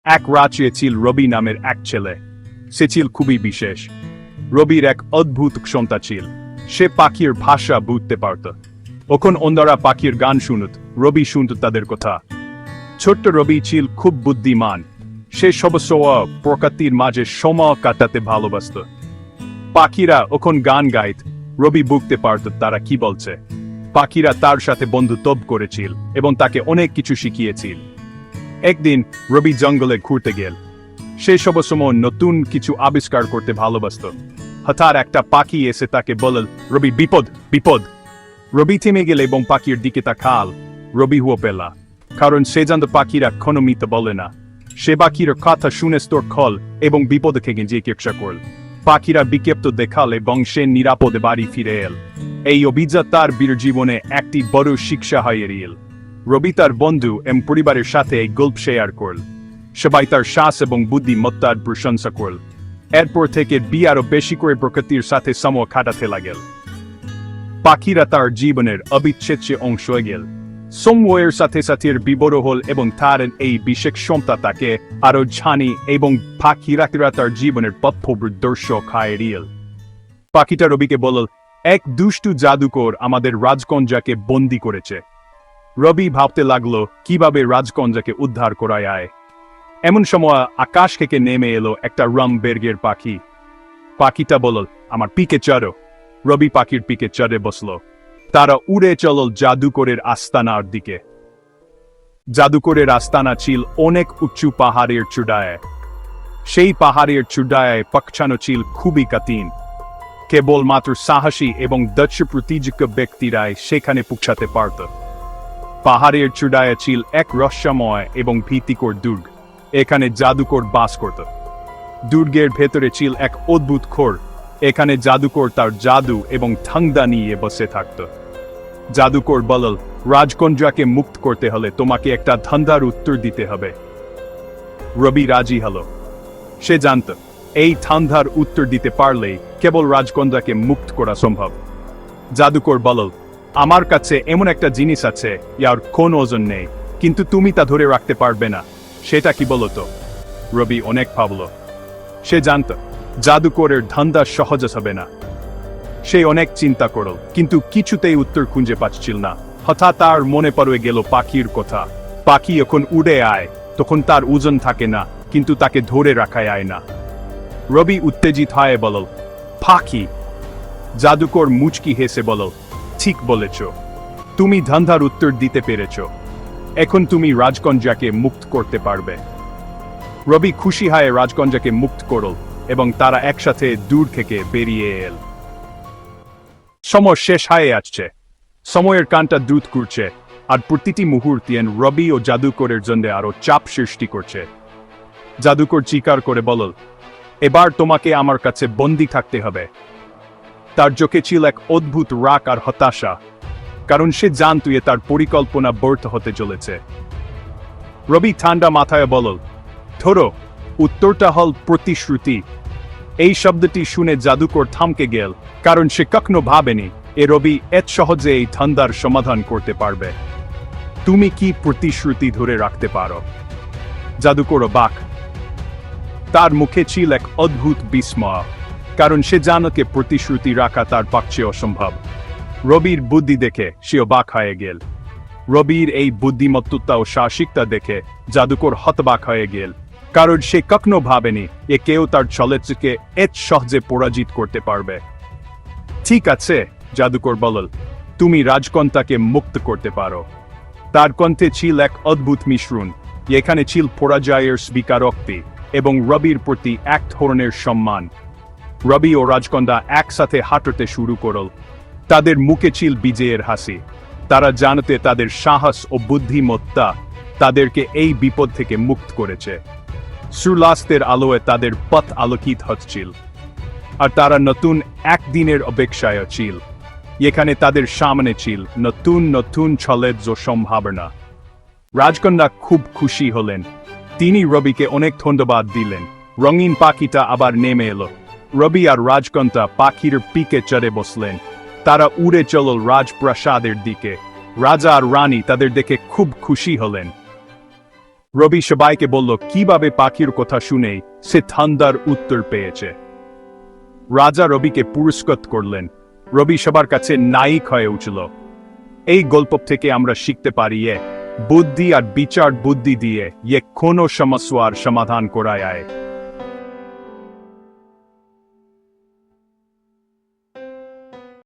এক রাজ্যে ছিল রবি নামের এক ছেলে। সে ছিল খুবই বিশেষ। রবির এক অদ্ভুত ক্ষমতা ছিল, সে পাখির ভাষা বুঝতে পারত। যখন অন্যরা পাখির গান শুনত, রবি শুনত তাদের কথা। ছোট্ট রবি ছিল খুব বুদ্ধিমান। সে সবসময় প্রকৃতির মাঝে সময় কাটাতে ভালোবাসত। পাখিরা যখন গান গাইত, রবি বুঝতে পারত তারা কি বলছে। পাখিরা তার সাথে বন্ধুত্ব করেছিল এবং তাকে অনেক কিছু শিখিয়েছিল। একদিন রবি জঙ্গলে ঘুরতে গেল। সে সবসময় নতুন কিছু আবিষ্কার করতে ভালোবাসত। হঠাৎ একটা পাখি এসে তাকে বলল, রবি বিপদ বিপদ। রবি থেমে গেল এবং পাখির দিকে তাকাল। রবি হুয়া পেলা, কারণ সে জানত পাখিরা কোনো মিথ্যা বলে না। সে পাখির কথা শুনে স্তর খল এবং বিপদ থেকে যে চিকিৎসা করল। পাখিরা বিক্ষিপ্ত দেখাল এবং সে নিরাপদে বাড়ি ফিরে এল। এই অভিযান তার বীর জীবনে একটি বড় শিক্ষা হয়ে রইল। রবি তার বন্ধু এবং পরিবারের সাথে এই গল্প শেয়ার করল। সবাই তার সাহস এবং বুদ্ধিমত্তার প্রশংসা করল। এরপর থেকে বি আরো বেশি করে প্রকৃতির সাথে সময় কাটাতে লাগল। পাখিরা তার জীবনের অবিচ্ছেদ্য অংশ হয়ে গেল। সময়ের সাথে সাথে বিবর হল এবং তার এই বিশেষ ক্ষমতা তাকে আরো জানি এবং পাখিরা তার জীবনের পথপ্রদর্শক হয়ে রইল। পাখিটা রবিকে বলল, এক দুষ্টু জাদুকর আমাদের রাজকন্যাকে বন্দি করেছে। রবি ভাবতে লাগলো কিভাবে রাজকন্যাকে উদ্ধার করা যায়। এমন সময় আকাশ থেকে নেমে এলো একটা রংবেরঙের পাখি। পাখিটা বলল, আমার পিকে চড়ো। রবি পাখির পিকে চড়ে বসল। তারা উড়ে চলল জাদুকরের আস্তানার দিকে। জাদুকরের আস্তানা ছিল অনেক উঁচু পাহাড়ের চূড়ায়। সেই পাহাড়ের চূড়ায় পৌঁছানো ছিল খুবই কঠিন। কেবলমাত্র সাহসী এবং দক্ষ প্রতিযোগী ব্যক্তিরাই সেখানে পৌঁছাতে পারত। পাহাড়ের চূড়ায় ছিল এক রহস্যময় এবং ভীতিকর দুর্গ। এখানে জাদুকর বাস করত। দুর্গের ভেতরে ছিল এক অদ্ভুত ঘর। এখানে জাদুকর তার জাদু এবং ঠান্ডা নিয়ে বসে থাকত। জাদুকর বলল, রাজকন্যাকে মুক্ত করতে হলে তোমাকে একটা ধান্দার উত্তর দিতে হবে। রবি রাজি হলো। সে জানত এই ধান্দার উত্তর দিতে পারলেই কেবল রাজকন্যাকে মুক্ত করা সম্ভব। জাদুকর বলল, আমার কাছে এমন একটা জিনিস আছে যার কোন ওজন নেই, কিন্তু তুমি তা ধরে রাখতে পারবে না। সেটা কি বলো তো? রবি অনেক ভাবল। সে জানত জাদুকরের ধান্দা সহজ হবে না। সে অনেক চিন্তা করল, কিন্তু কিছুতেই উত্তর খুঁজে পাচ্ছিল না। হঠাৎ তার মনে পড়ে গেল পাখির কথা। পাখি যখন উড়ে আয় তখন তার ওজন থাকে না, কিন্তু তাকে ধরে রাখা যায় না। রবি উত্তেজিত হয়ে বলল, পাখি। জাদুকর মুচকি হেসে বলল, ঠিক বলেছ, তুমি ধান্দার উত্তর দিতে পেরেছ। এখন তুমি রাজকন্যাকে মুক্ত করতে পারবে। রবি খুশি হয়ে রাজকন্যাকে মুক্ত করল এবং তারা একসাথে দূর থেকে বেরিয়ে এল। সময় শেষ হয়ে আসছে। সময়ের কানটা দ্রুত ঘুরছে, আর প্রতিটি মুহূর্তে রবি ও জাদুকরের জন্য আরো চাপ সৃষ্টি করছে। জাদুকর চিৎকার করে বলল, এবার তোমাকে আমার কাছে বন্দী থাকতে হবে। তার চোখে ছিল এক অদ্ভুত রাগ আর হতাশা, কারণ সে জানত তার পরিকল্পনা ব্যর্থ হতে চলেছে। রবি ঠান্ডা মাথায় বলল, ধরো, উত্তরটা হল প্রতিশ্রুতি। এই শব্দটি শুনে জাদুকর থমকে গেল, কারণ সে কখনো ভাবেনি রবি এত সহজে এই ধান্দার সমাধান করতে পারবে। তুমি কি প্রতিশ্রুতি ধরে রাখতে পারো? জাদুকর অবাক। তার মুখে ছিল এক অদ্ভুত বিস্ময়, কারণ সে জানকে প্রতিশ্রুতি রাখা তার পক্ষে অসম্ভব। রবির বুদ্ধি দেখে সে অবাক হয়ে গেল। রবির এই বুদ্ধিমত্তা ও সাহসিকতা দেখে জাদুকর হতবাক হয়ে গেল, কারণ সে কখনো ভাবেনি কেউ তার ছলকে এত সহজে পরাজিত করতে পারবে। ঠিক আছে, জাদুকর বলল, তুমি রাজকন্যাকে মুক্ত করতে পারো। তার কণ্ঠে ছিল এক অদ্ভুত মিশ্রণ। এখানে ছিল পরাজয়ের স্বীকারোক্তি এবং রবির প্রতি এক ধরনের সম্মান। রবি ও রাজকন্যা একসাথে হাঁটতে শুরু করল। তাদের মুখে ছিল বিজয়ের হাসি। তারা জানতে তাদের সাহস ও বুদ্ধিমত্তা তাদেরকে এই বিপদ থেকে মুক্ত করেছে। সূর্যাস্তের আলোয় তাদের পথ আলোকিত হচ্ছিল, আর তারা নতুন একদিনের অপেক্ষায় ছিল। এখানে তাদের সামনে ছিল নতুন নতুন ছলের সম্ভাবনা। রাজকন্যা খুব খুশি হলেন। তিনি রবিকে অনেক ধন্যবাদ দিলেন। রঙিন পাখিটা আবার নেমে এলো। রবি আর রাজকন্যা পাখির পিকে চড়ে বসলেন। তারা উড়ে চলল রাজপ্রাসাদের দিকে। রাজা আর রানী তাদের দেখে খুব খুশি হলেন। রবি সবাইকে বলল কিভাবে পাখির কথা শুনে সে ঠান্ডার উত্তর পেয়েছে। রাজা রবিকে পুরস্কৃত করলেন। রবি সবার কাছে নায়ক হয়ে উঠল। এই গল্প থেকে আমরা শিখতে পারি বুদ্ধি আর বিচার বুদ্ধি দিয়ে কোনো সমস্যার সমাধান করা যায়।